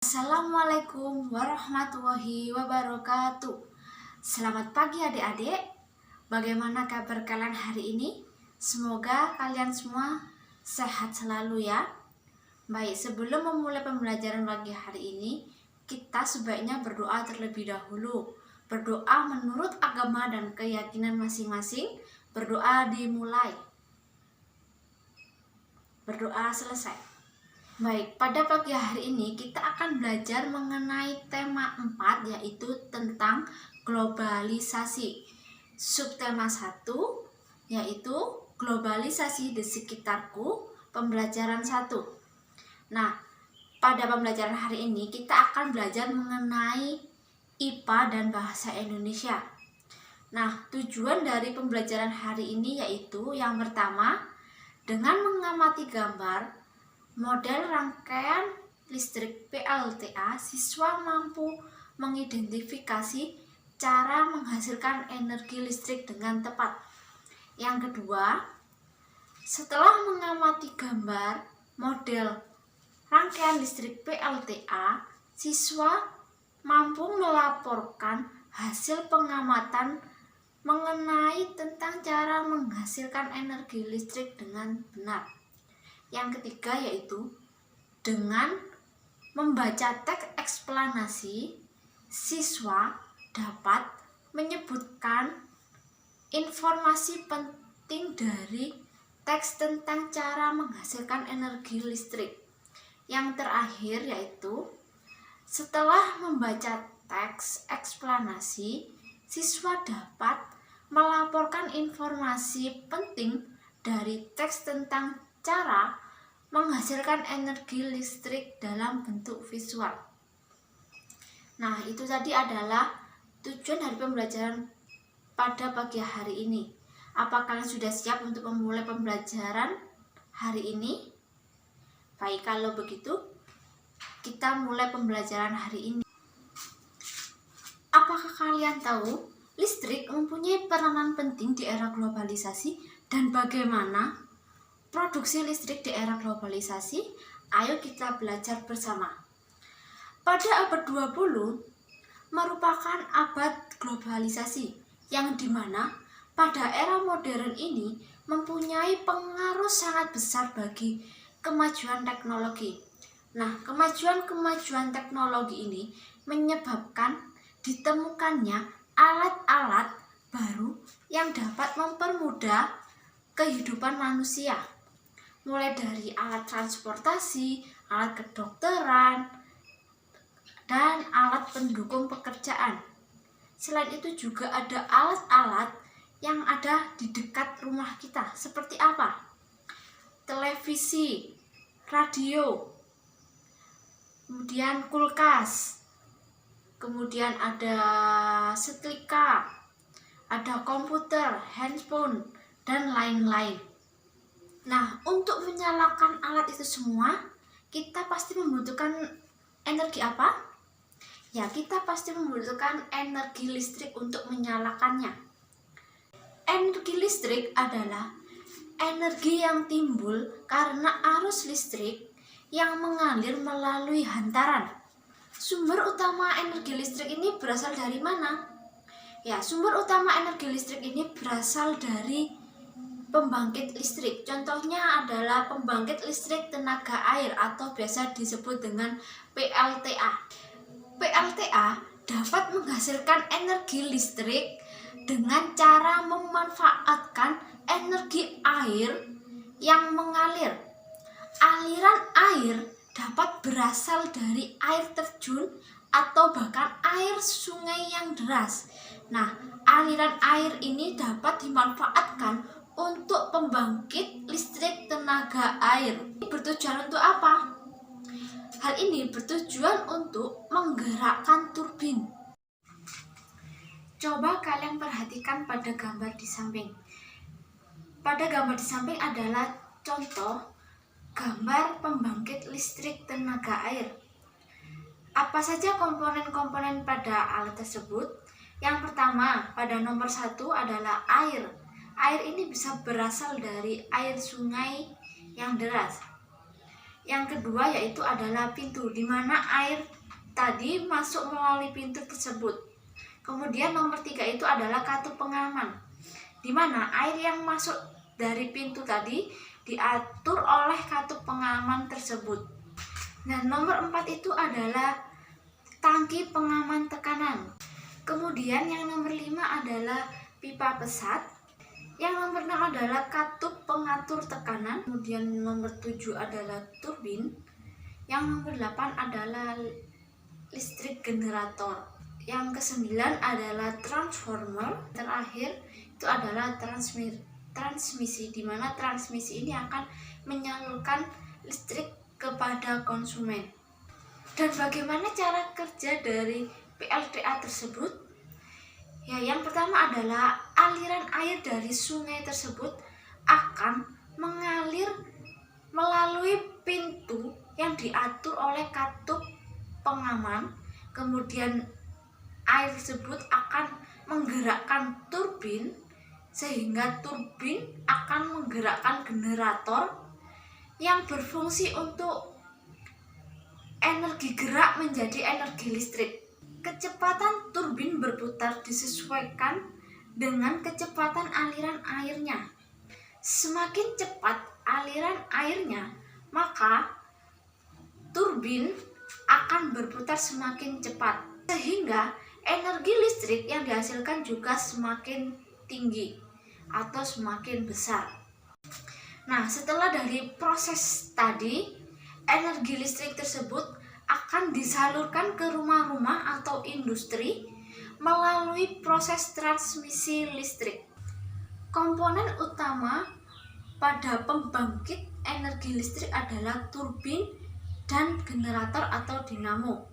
Assalamualaikum warahmatullahi wabarakatuh. Selamat pagi adik-adik. Bagaimana kabar kalian hari ini? Semoga kalian semua sehat selalu ya. Baik, sebelum memulai pembelajaran pagi hari ini, kita sebaiknya berdoa terlebih dahulu. Berdoa menurut agama dan keyakinan masing-masing. Berdoa dimulai. Berdoa selesai. Baik, pada pagi hari ini kita akan belajar mengenai tema 4, yaitu tentang globalisasi. Subtema 1 yaitu globalisasi di sekitarku, pembelajaran 1. Nah, pada pembelajaran hari ini kita akan belajar mengenai IPA dan bahasa Indonesia. Nah, tujuan dari pembelajaran hari ini yaitu yang pertama, dengan mengamati gambar model rangkaian listrik PLTA, siswa mampu mengidentifikasi cara menghasilkan energi listrik dengan tepat. Yang kedua, setelah mengamati gambar model rangkaian listrik PLTA, siswa mampu melaporkan hasil pengamatan mengenai tentang cara menghasilkan energi listrik dengan benar. Yang ketiga yaitu dengan membaca teks eksplanasi, siswa dapat menyebutkan informasi penting dari teks tentang cara menghasilkan energi listrik. Yang terakhir yaitu setelah membaca teks eksplanasi, siswa dapat melaporkan informasi penting dari teks tentang cara menghasilkan energi listrik dalam bentuk visual. Nah, itu tadi adalah tujuan dari pembelajaran pada pagi hari ini. Apakah kalian sudah siap untuk memulai pembelajaran hari ini? Baik, kalau begitu kita mulai pembelajaran hari ini. Apakah kalian tahu listrik mempunyai peranan penting di era globalisasi dan bagaimana produksi listrik di era globalisasi? Ayo kita belajar bersama. Pada abad 20 merupakan abad globalisasi yang dimana pada era modern ini mempunyai pengaruh sangat besar bagi kemajuan teknologi. Nah, kemajuan teknologi ini menyebabkan ditemukannya alat-alat baru yang dapat mempermudah kehidupan manusia. Mulai dari alat transportasi, alat kedokteran, dan alat pendukung pekerjaan. Selain itu juga ada alat-alat yang ada di dekat rumah kita. Seperti apa? Televisi, radio, kemudian kulkas, kemudian ada setrika, ada komputer, handphone, dan lain-lain. Nah, untuk menyalakan alat itu semua, kita pasti membutuhkan energi apa? Ya, kita pasti membutuhkan energi listrik untuk menyalakannya. Energi listrik adalah energi yang timbul karena arus listrik yang mengalir melalui hantaran. Sumber utama energi listrik ini berasal dari mana? Ya, sumber utama energi listrik ini berasal dari pembangkit listrik. Contohnya adalah pembangkit listrik tenaga air atau biasa disebut dengan PLTA. PLTA dapat menghasilkan energi listrik dengan cara memanfaatkan energi air yang mengalir. Aliran air dapat berasal dari air terjun atau bahkan air sungai yang deras. Nah, aliran air ini dapat dimanfaatkan untuk pembangkit listrik tenaga air. Bertujuan untuk apa? Hal ini bertujuan untuk menggerakkan turbin. Coba kalian perhatikan pada gambar di samping. Pada gambar di samping adalah contoh gambar pembangkit listrik tenaga air. Apa saja komponen-komponen pada alat tersebut? Yang pertama, pada nomor 1 adalah air. Air ini bisa berasal dari air sungai yang deras. Yang kedua yaitu adalah pintu, di mana air tadi masuk melalui pintu tersebut. Kemudian nomor 3 itu adalah katup pengaman, di mana air yang masuk dari pintu tadi diatur oleh katup pengaman tersebut. Nah, nomor 4 itu adalah tangki pengaman tekanan. Kemudian yang nomor 5 adalah pipa pesat. Yang nomor 6 adalah katup pengatur tekanan. Kemudian nomor 7 adalah turbin. Yang nomor 8 adalah listrik generator. Yang ke-9 adalah transformer. Terakhir itu adalah transmisi, di mana transmisi ini akan menyalurkan listrik kepada konsumen. Dan bagaimana cara kerja dari PLTA tersebut? Ya, yang pertama adalah aliran air dari sungai tersebut akan mengalir melalui pintu yang diatur oleh katup pengaman. Kemudian air tersebut akan menggerakkan turbin, sehingga turbin akan menggerakkan generator yang berfungsi untuk energi gerak menjadi energi listrik. Kecepatan turbin berputar disesuaikan dengan kecepatan aliran airnya. Semakin cepat aliran airnya, maka turbin akan berputar semakin cepat, sehingga energi listrik yang dihasilkan juga semakin tinggi atau semakin besar. Nah, setelah dari proses tadi, energi listrik tersebut akan disalurkan ke rumah-rumah atau industri melalui proses transmisi listrik. Komponen utama pada pembangkit energi listrik adalah turbin dan generator atau dinamo.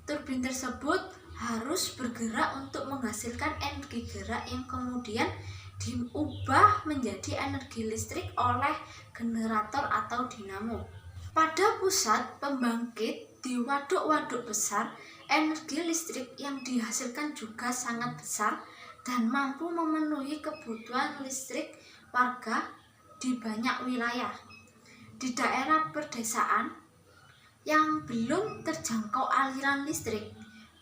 Turbin tersebut harus bergerak untuk menghasilkan energi gerak yang kemudian diubah menjadi energi listrik oleh generator atau dinamo. Pada pusat pembangkit di waduk-waduk besar, energi listrik yang dihasilkan juga sangat besar dan mampu memenuhi kebutuhan listrik warga di banyak wilayah. Di daerah pedesaan yang belum terjangkau aliran listrik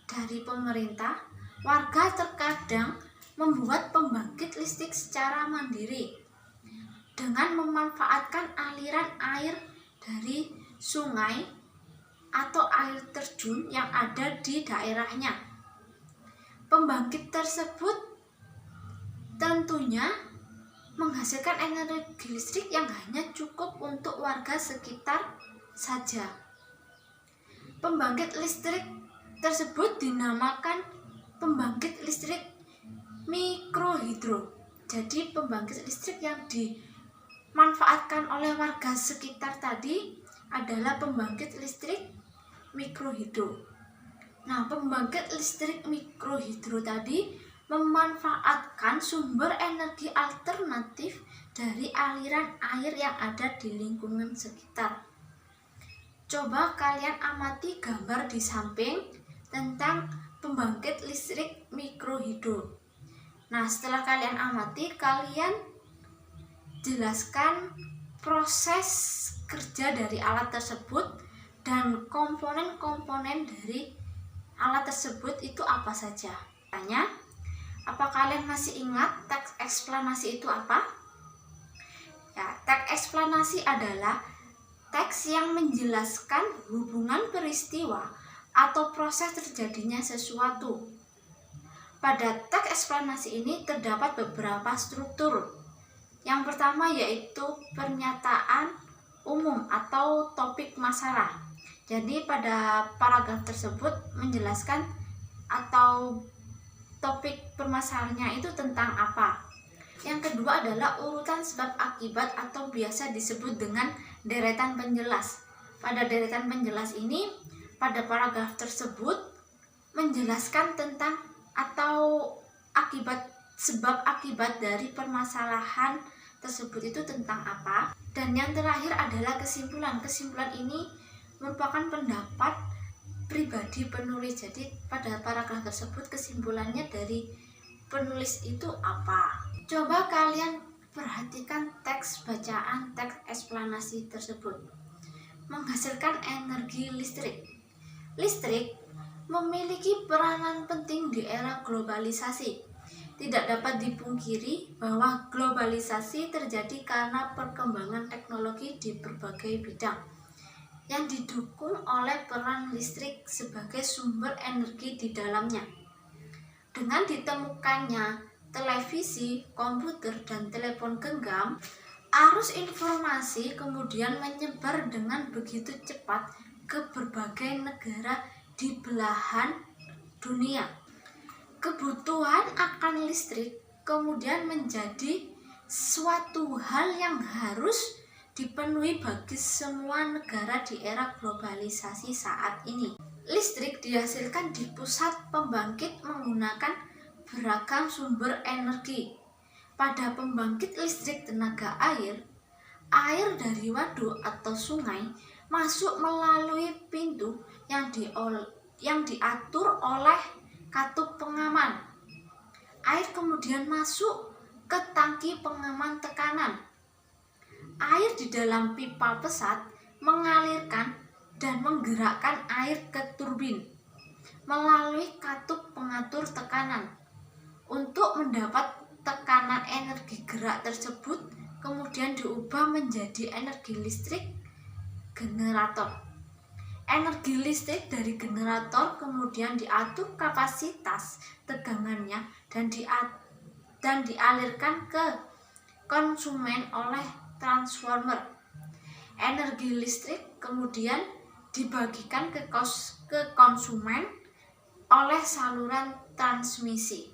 dari pemerintah, warga terkadang membuat pembangkit listrik secara mandiri dengan memanfaatkan aliran air dari sungai atau air terjun yang ada di daerahnya. Pembangkit tersebut tentunya menghasilkan energi listrik yang hanya cukup untuk warga sekitar saja. Pembangkit listrik tersebut dinamakan pembangkit listrik mikrohidro. Jadi pembangkit listrik yang dimanfaatkan oleh warga sekitar tadi adalah pembangkit listrik mikrohidro. Nah, pembangkit listrik mikrohidro tadi memanfaatkan sumber energi alternatif dari aliran air yang ada di lingkungan sekitar. Coba kalian amati gambar di samping tentang pembangkit listrik mikrohidro. Nah, setelah kalian amati, kalian jelaskan proses kerja dari alat tersebut dan komponen-komponen dari alat tersebut itu apa saja. Tanya, apa kalian masih ingat teks eksplanasi itu apa? Ya, teks eksplanasi adalah teks yang menjelaskan hubungan peristiwa atau proses terjadinya sesuatu. Pada teks eksplanasi ini terdapat beberapa struktur. Yang pertama yaitu pernyataan umum atau topik masalah. Jadi pada paragraf tersebut menjelaskan atau topik permasalahannya itu tentang apa. Yang kedua adalah urutan sebab akibat atau biasa disebut dengan deretan penjelas. Pada deretan penjelas ini, pada paragraf tersebut menjelaskan tentang atau akibat, sebab akibat dari permasalahan tersebut itu tentang apa. Dan yang terakhir adalah kesimpulan. Kesimpulan ini merupakan pendapat pribadi penulis. Jadi pada paragraf tersebut kesimpulannya dari penulis itu apa. Coba kalian perhatikan teks bacaan teks eksplanasi tersebut. Menghasilkan energi listrik. Listrik memiliki peranan penting di era globalisasi. Tidak dapat dipungkiri bahwa globalisasi terjadi karena perkembangan teknologi di berbagai bidang yang didukung oleh peran listrik sebagai sumber energi di dalamnya. Dengan ditemukannya televisi, komputer, dan telepon genggam, arus informasi kemudian menyebar dengan begitu cepat ke berbagai negara di belahan dunia. Kebutuhan akan listrik kemudian menjadi suatu hal yang harus dipenuhi bagi semua negara di era globalisasi saat ini. Listrik dihasilkan di pusat pembangkit menggunakan beragam sumber energi. Pada pembangkit listrik tenaga air dari waduk atau sungai masuk melalui pintu yang diatur oleh katup pengaman. Air kemudian masuk ke tangki pengaman tekanan. Air di dalam pipa pesat mengalirkan dan menggerakkan air ke turbin melalui katup pengatur tekanan. Untuk mendapat tekanan energi gerak tersebut kemudian diubah menjadi energi listrik generator. Energi listrik dari generator kemudian diatur kapasitas tegangannya dan dialirkan ke konsumen oleh transformer. Energi listrik kemudian dibagikan ke konsumen oleh saluran transmisi.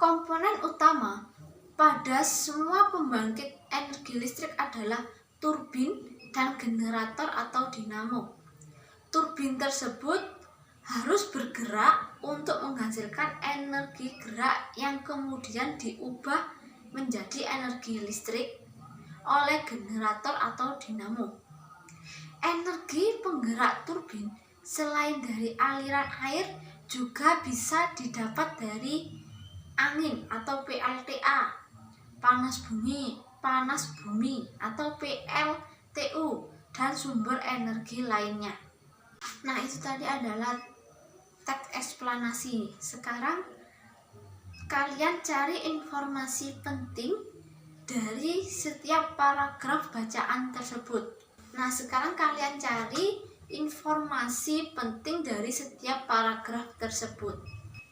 Komponen utama pada semua pembangkit energi listrik adalah turbin dan generator atau dinamo. Turbin tersebut harus bergerak untuk menghasilkan energi gerak yang kemudian diubah menjadi energi listrik oleh generator atau dinamo. Energi penggerak turbin selain dari aliran air juga bisa didapat dari angin atau PLTA, panas bumi atau PLTU, dan sumber energi lainnya. Nah, itu tadi adalah teks eksplanasi. Sekarang kalian cari informasi penting dari setiap paragraf bacaan tersebut. Nah, sekarang kalian cari informasi penting dari setiap paragraf tersebut.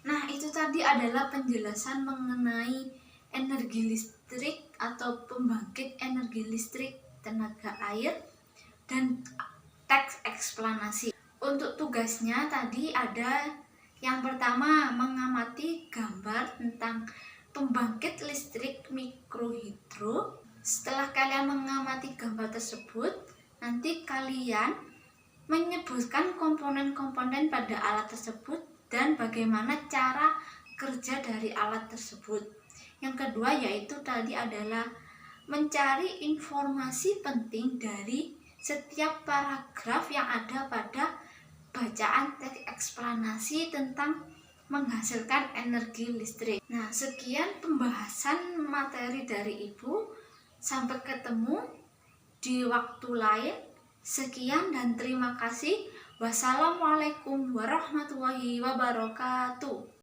Nah, itu tadi adalah penjelasan mengenai energi listrik atau pembangkit energi listrik tenaga air dan teks eksplanasi. Untuk tugasnya tadi ada yang pertama, mengamati gambar tentang pembangkit listrik mikrohidro. Setelah kalian mengamati gambar tersebut, nanti kalian menyebutkan komponen-komponen pada alat tersebut dan bagaimana cara kerja dari alat tersebut. Yang kedua yaitu tadi adalah mencari informasi penting dari setiap paragraf yang ada pada bacaan teks eksplanasi tentang menghasilkan energi listrik. Nah, sekian pembahasan materi dari Ibu. Sampai ketemu di waktu lain. Sekian dan terima kasih. Wassalamualaikum warahmatullahi wabarakatuh.